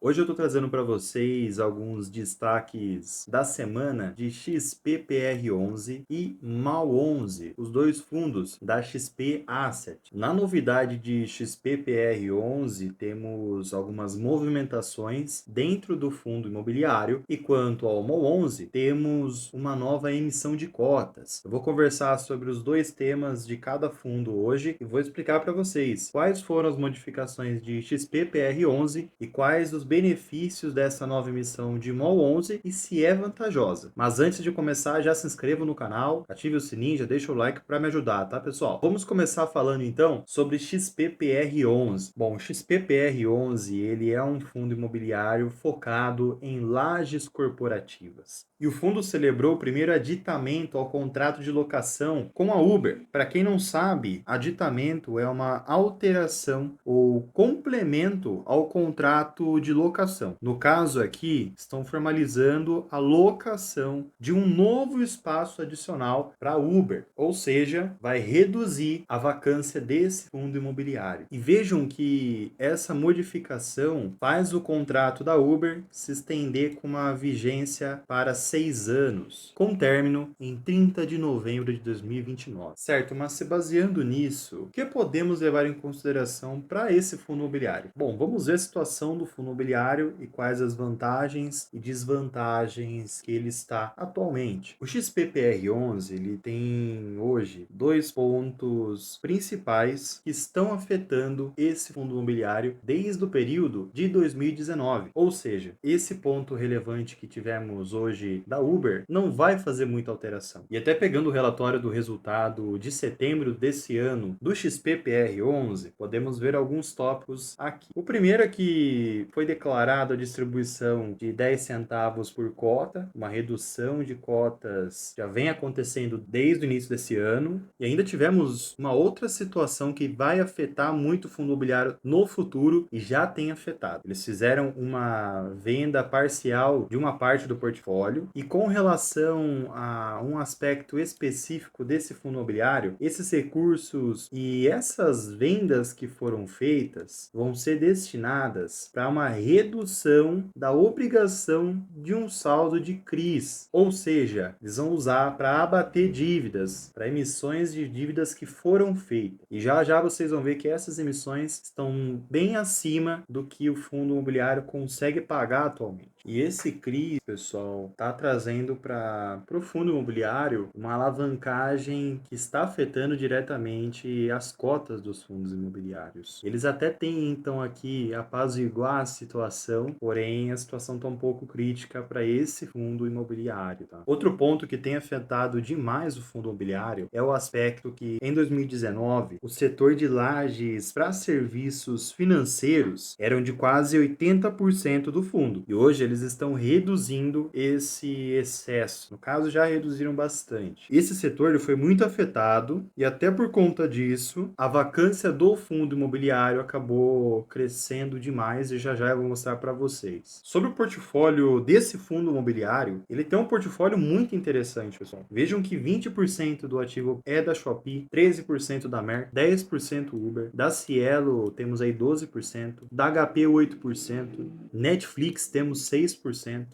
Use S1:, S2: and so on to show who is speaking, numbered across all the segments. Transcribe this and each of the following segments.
S1: Hoje eu estou trazendo para vocês alguns destaques da semana de XPPR11 e MAL11, os dois fundos da XP Asset. Na novidade de XPPR11, temos algumas movimentações dentro do fundo imobiliário e quanto ao MAL11, temos uma nova emissão de cotas. Eu vou conversar sobre os dois temas de cada fundo hoje e vou explicar para vocês quais foram as modificações de XPPR11 e quais os benefícios dessa nova emissão de MOL11 e se é vantajosa. Mas antes de começar, já se inscreva no canal, ative o sininho, já deixa o like para me ajudar, tá, pessoal? Vamos começar falando então sobre XPPR11. Bom, o XPPR11, ele é um fundo imobiliário focado em lajes corporativas. E o fundo celebrou o primeiro aditamento ao contrato de locação com a Uber. Para quem não sabe, aditamento é uma alteração ou complemento ao contrato de locação. No caso aqui, estão formalizando a locação de um novo espaço adicional para a Uber, ou seja, vai reduzir a vacância desse fundo imobiliário. E vejam que essa modificação faz o contrato da Uber se estender com uma vigência para 6 anos, com término em 30 de novembro de 2029. Certo, mas se baseando nisso, o que podemos levar em consideração para esse fundo imobiliário? Bom, vamos ver a situação do fundo imobiliário e quais as vantagens e desvantagens que ele está atualmente. O XPPR11, ele tem hoje dois pontos principais que estão afetando esse fundo imobiliário desde o período de 2019. Ou seja, esse ponto relevante que tivemos hoje da Uber não vai fazer muita alteração. E até pegando o relatório do resultado de setembro desse ano do XPPR11, podemos ver alguns tópicos aqui. O primeiro é que foi declarada a distribuição de 10 centavos por cota, uma redução de cotas já vem acontecendo desde o início desse ano, e ainda tivemos uma outra situação que vai afetar muito o fundo imobiliário no futuro e já tem afetado. Eles fizeram uma venda parcial de uma parte do portfólio e com relação a um aspecto específico desse fundo imobiliário, esses recursos e essas vendas que foram feitas vão ser destinadas para uma redução da obrigação de um saldo de CRIs, ou seja, eles vão usar para abater dívidas, para emissões de dívidas que foram feitas. E já já vocês vão ver que essas emissões estão bem acima do que o fundo imobiliário consegue pagar atualmente. E esse CRI, pessoal, está trazendo para o fundo imobiliário uma alavancagem que está afetando diretamente as cotas dos fundos imobiliários. Eles até têm, então, aqui apaziguar a situação, porém a situação está um pouco crítica para esse fundo imobiliário. Tá? Outro ponto que tem afetado demais o fundo imobiliário é o aspecto que, em 2019, o setor de lajes para serviços financeiros eram de quase 80% do fundo. E hoje eles estão reduzindo esse excesso. No caso, já reduziram bastante. Esse setor ele foi muito afetado e até por conta disso, a vacância do fundo imobiliário acabou crescendo demais e já já eu vou mostrar para vocês. Sobre o portfólio desse fundo imobiliário, ele tem um portfólio muito interessante, pessoal. Vejam que 20% do ativo é da Shopee, 13% da Merck, 10% Uber, da Cielo temos aí 12%, da HP 8%, Netflix temos 6%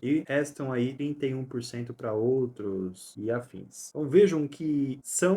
S1: e restam aí 31% para outros e afins. Então vejam que são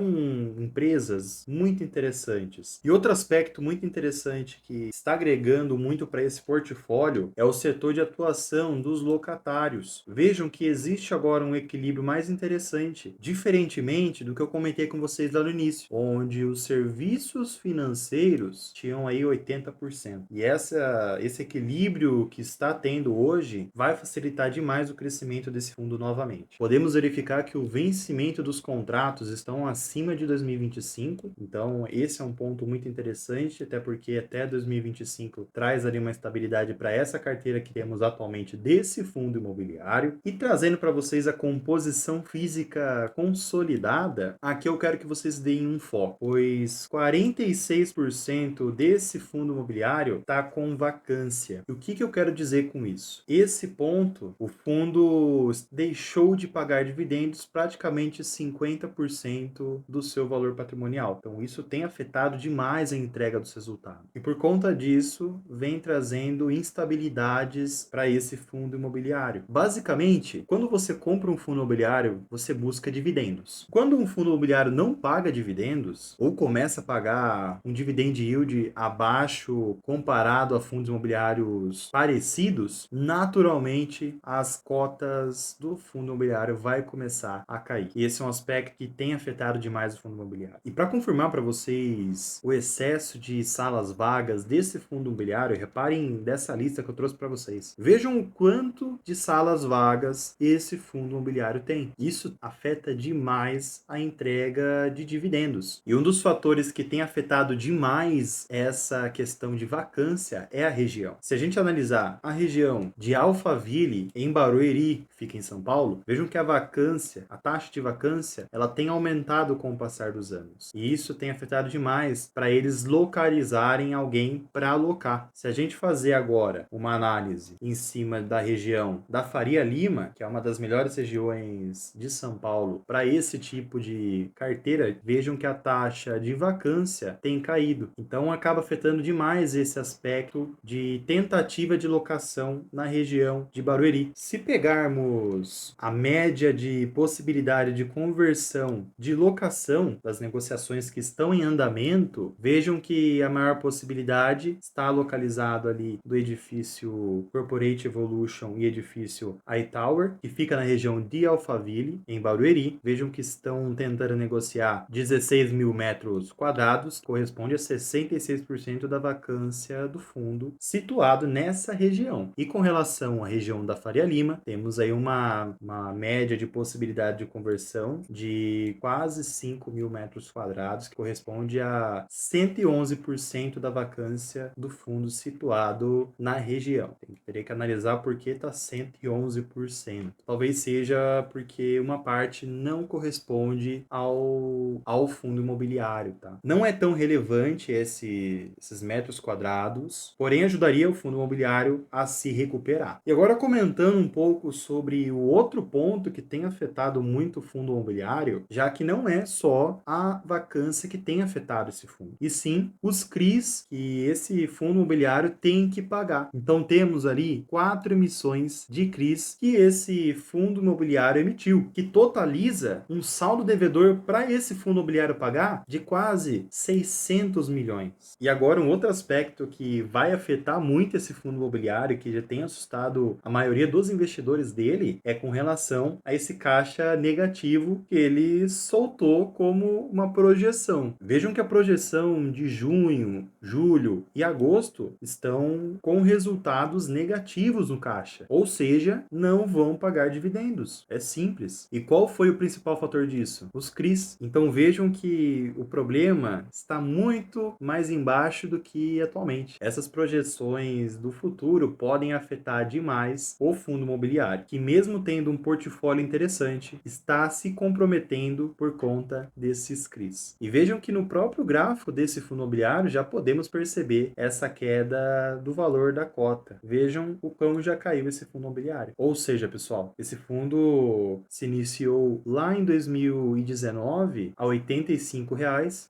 S1: empresas muito interessantes. E outro aspecto muito interessante que está agregando muito para esse portfólio é o setor de atuação dos locatários. Vejam que existe agora um equilíbrio mais interessante, diferentemente do que eu comentei com vocês lá no início, onde os serviços financeiros tinham aí 80%. E esse equilíbrio que está tendo hoje vai facilitar demais o crescimento desse fundo novamente. Podemos verificar que o vencimento dos contratos estão acima de 2025, então esse é um ponto muito interessante, até porque até 2025 traz ali uma estabilidade para essa carteira que temos atualmente desse fundo imobiliário. E trazendo para vocês a composição física consolidada, aqui eu quero que vocês deem um foco, pois 46% desse fundo imobiliário está com vacância. E o que eu quero dizer com isso? Esse ponto, o fundo deixou de pagar dividendos praticamente 50% do seu valor patrimonial. Então isso tem afetado demais a entrega dos resultados. E por conta disso, vem trazendo instabilidade instabilidades para esse fundo imobiliário. Basicamente, quando você compra um fundo imobiliário, você busca dividendos. Quando um fundo imobiliário não paga dividendos, ou começa a pagar um dividend yield abaixo comparado a fundos imobiliários parecidos, naturalmente as cotas do fundo imobiliário vai começar a cair. E esse é um aspecto que tem afetado demais o fundo imobiliário. E para confirmar para vocês o excesso de salas vagas desse fundo imobiliário, reparem dessa lista que eu trouxe para vocês. Vejam o quanto de salas vagas esse fundo imobiliário tem. Isso afeta demais a entrega de dividendos. E um dos fatores que tem afetado demais essa questão de vacância é a região. Se a gente analisar a região de Alphaville, em Barueri, que fica em São Paulo, vejam que a vacância, a taxa de vacância, ela tem aumentado com o passar dos anos. E isso tem afetado demais para eles localizarem alguém para alocar. Se a gente fazer agora uma análise em cima da região da Faria Lima, que é uma das melhores regiões de São Paulo, para esse tipo de carteira, vejam que a taxa de vacância tem caído. Então acaba afetando demais esse aspecto de tentativa de locação na região de Barueri. Se pegarmos a média de possibilidade de conversão de locação das negociações que estão em andamento, vejam que a maior possibilidade está localizado ali do edifício Corporate Evolution e edifício iTower, que fica na região de Alphaville, em Barueri. Vejam que estão tentando negociar 16 mil metros quadrados, corresponde a 66% da vacância do fundo situado nessa região. E com relação à região da Faria Lima, temos aí uma média de possibilidade de conversão de quase 5 mil metros quadrados, que corresponde a 111% da vacância do fundo situado na região. Teria que analisar por que está 111%. Talvez seja porque uma parte não corresponde ao fundo imobiliário, tá? Não é tão relevante esses metros quadrados, porém ajudaria o fundo imobiliário a se recuperar. E agora comentando um pouco sobre o outro ponto que tem afetado muito o fundo imobiliário, já que não é só a vacância que tem afetado esse fundo, e sim os CRIs que esse fundo imobiliário tem que pagar. Então temos ali 4 emissões de CRIs que esse fundo imobiliário emitiu, que totaliza um saldo devedor para esse fundo imobiliário pagar de quase 600 milhões. E agora um outro aspecto que vai afetar muito esse fundo imobiliário, que já tem assustado a maioria dos investidores dele, é com relação a esse caixa negativo que ele soltou como uma projeção. Vejam que a projeção de junho, julho e agosto estão com resultados negativos no caixa, ou seja, não vão pagar dividendos. É simples. E qual foi o principal fator disso? Os CRIs. Então vejam que o problema está muito mais embaixo do que atualmente. Essas projeções do futuro podem afetar demais o fundo imobiliário, que mesmo tendo um portfólio interessante, está se comprometendo por conta desses CRIs. E vejam que no próprio gráfico desse fundo imobiliário já podemos perceber essa queda do valor da cota. Vejam o quão já caiu esse fundo imobiliário. Ou seja, pessoal, esse fundo se iniciou lá em 2019 a R$ 85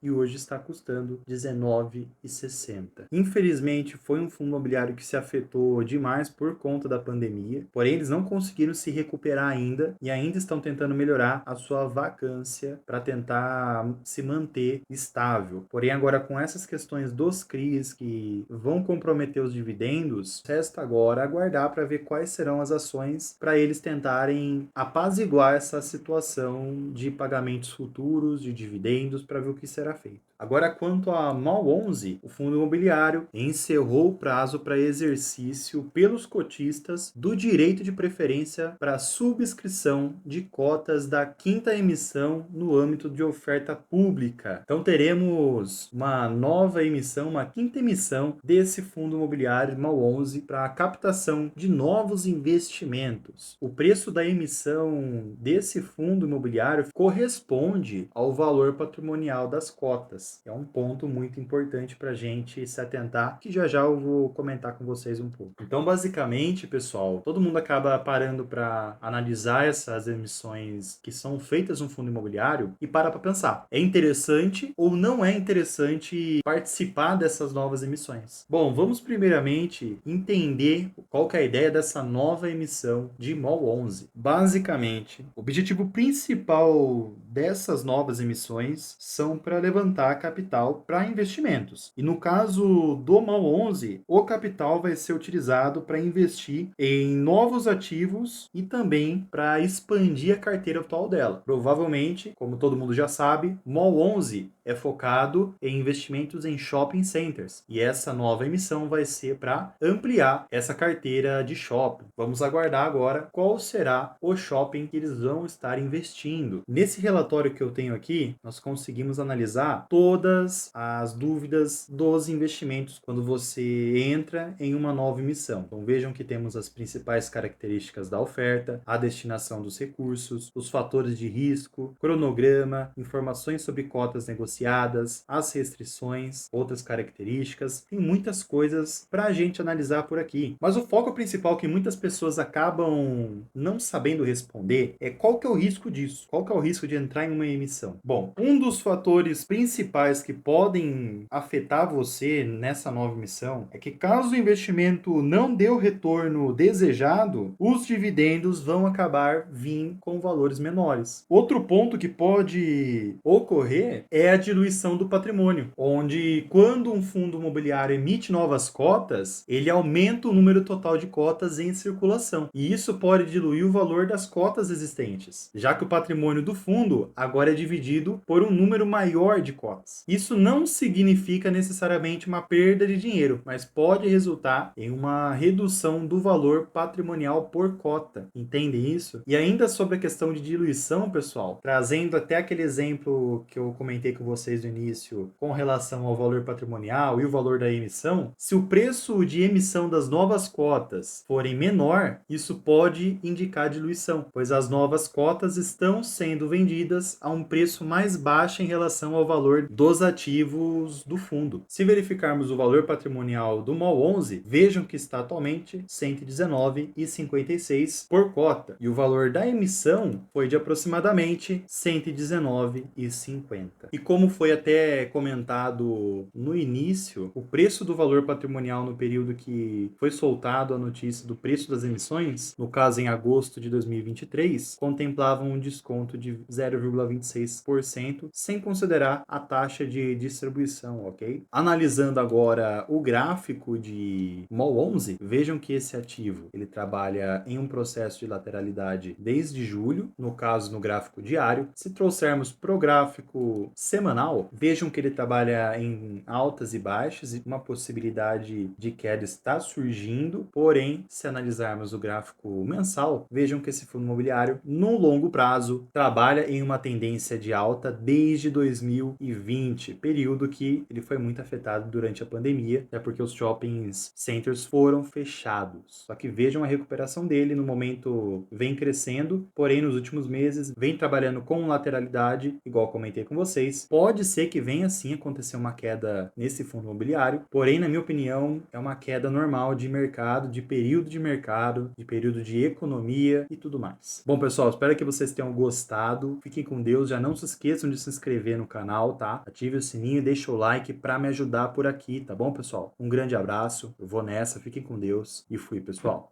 S1: e hoje está custando R$ 19,60. Infelizmente, foi um fundo imobiliário que se afetou demais por conta da pandemia, porém eles não conseguiram se recuperar ainda e ainda estão tentando melhorar a sua vacância para tentar se manter estável. Porém, agora com essas questões dos CRIs que vão comprometer os dividendos, resta agora aguardar para ver quais serão as ações para eles tentarem apaziguar essa situação de pagamentos futuros, de dividendos, para ver o que será feito. Agora, quanto a MAL 11, o fundo imobiliário encerrou o prazo para exercício pelos cotistas do direito de preferência para subscrição de cotas da quinta emissão no âmbito de oferta pública. Então, teremos uma nova emissão, uma quinta emissão desse fundo imobiliário MAL 11 para a captação de novos investimentos. O preço da emissão desse fundo imobiliário corresponde ao valor patrimonial das cotas. menores. É um ponto muito importante para a gente se atentar, que já já eu vou comentar com vocês um pouco. Então, basicamente, pessoal, todo mundo acaba parando para analisar essas emissões que são feitas no fundo imobiliário e para pensar, é interessante ou não é interessante participar dessas novas emissões? Bom, vamos primeiramente entender qual que é a ideia dessa nova emissão de MOL 11. Basicamente, o objetivo principal dessas novas emissões são para levantar capital para investimentos. E no caso do MOL 11, o capital vai ser utilizado para investir em novos ativos e também para expandir a carteira atual dela. Provavelmente, como todo mundo já sabe, MOL 11 é focado em investimentos em shopping centers. E essa nova emissão vai ser para ampliar essa carteira de shopping. Vamos aguardar agora qual será o shopping que eles vão estar investindo. Nesse relatório que eu tenho aqui, nós conseguimos analisar todas as dúvidas dos investimentos quando você entra em uma nova emissão. Então vejam que temos as principais características da oferta, a destinação dos recursos, os fatores de risco, cronograma, informações sobre cotas negociadas, as restrições, outras características. Tem muitas coisas para a gente analisar por aqui. Mas o foco principal que muitas pessoas acabam não sabendo responder é qual que é o risco disso? Qual que é o risco de entrar em uma emissão? Bom, um dos fatores principais que podem afetar você nessa nova emissão é que caso o investimento não dê o retorno desejado, os dividendos vão acabar vindo com valores menores. Outro ponto que pode ocorrer é a diluição do patrimônio, onde quando um fundo imobiliário emite novas cotas, ele aumenta o número total de cotas em circulação. E isso pode diluir o valor das cotas existentes, já que o patrimônio do fundo agora é dividido por um número maior de cotas. Isso não significa necessariamente uma perda de dinheiro, mas pode resultar em uma redução do valor patrimonial por cota. Entendem isso? E ainda sobre a questão de diluição, pessoal, trazendo até aquele exemplo que eu comentei com vocês no início com relação ao valor patrimonial e o valor da emissão, se o preço de emissão das novas cotas forem menor, isso pode indicar diluição, pois as novas cotas estão sendo vendidas a um preço mais baixo em relação ao valor dos ativos do fundo. Se verificarmos o valor patrimonial do MOL 11, vejam que está atualmente R$ 119,56 por cota, e o valor da emissão foi de aproximadamente R$ 119,50. E como foi até comentado no início, o preço do valor patrimonial no período que foi soltado a notícia do preço das emissões, no caso em agosto de 2023, contemplava um desconto de 0,26%, sem considerar a taxa de distribuição, ok? Analisando agora o gráfico de MOL 11, vejam que esse ativo ele trabalha em um processo de lateralidade desde julho, no caso no gráfico diário. Se trouxermos para o gráfico semanal, vejam que ele trabalha em altas e baixas e uma possibilidade de queda está surgindo, porém, se analisarmos o gráfico mensal, vejam que esse fundo imobiliário, no longo prazo, trabalha em uma tendência de alta desde 2020, período que ele foi muito afetado durante a pandemia, é porque os shopping centers foram fechados. Só que vejam a recuperação dele, no momento vem crescendo, porém nos últimos meses vem trabalhando com lateralidade, igual comentei com vocês. Pode ser que venha sim acontecer uma queda nesse fundo imobiliário, porém, na minha opinião, é uma queda normal de mercado, de mercado, de período de economia e tudo mais. Bom, pessoal, espero que vocês tenham gostado. Fiquem com Deus, já não se esqueçam de se inscrever no canal, tá? Ative o sininho e deixa o like para me ajudar por aqui, tá bom, pessoal? Um grande abraço, eu vou nessa, fiquem com Deus e fui, pessoal.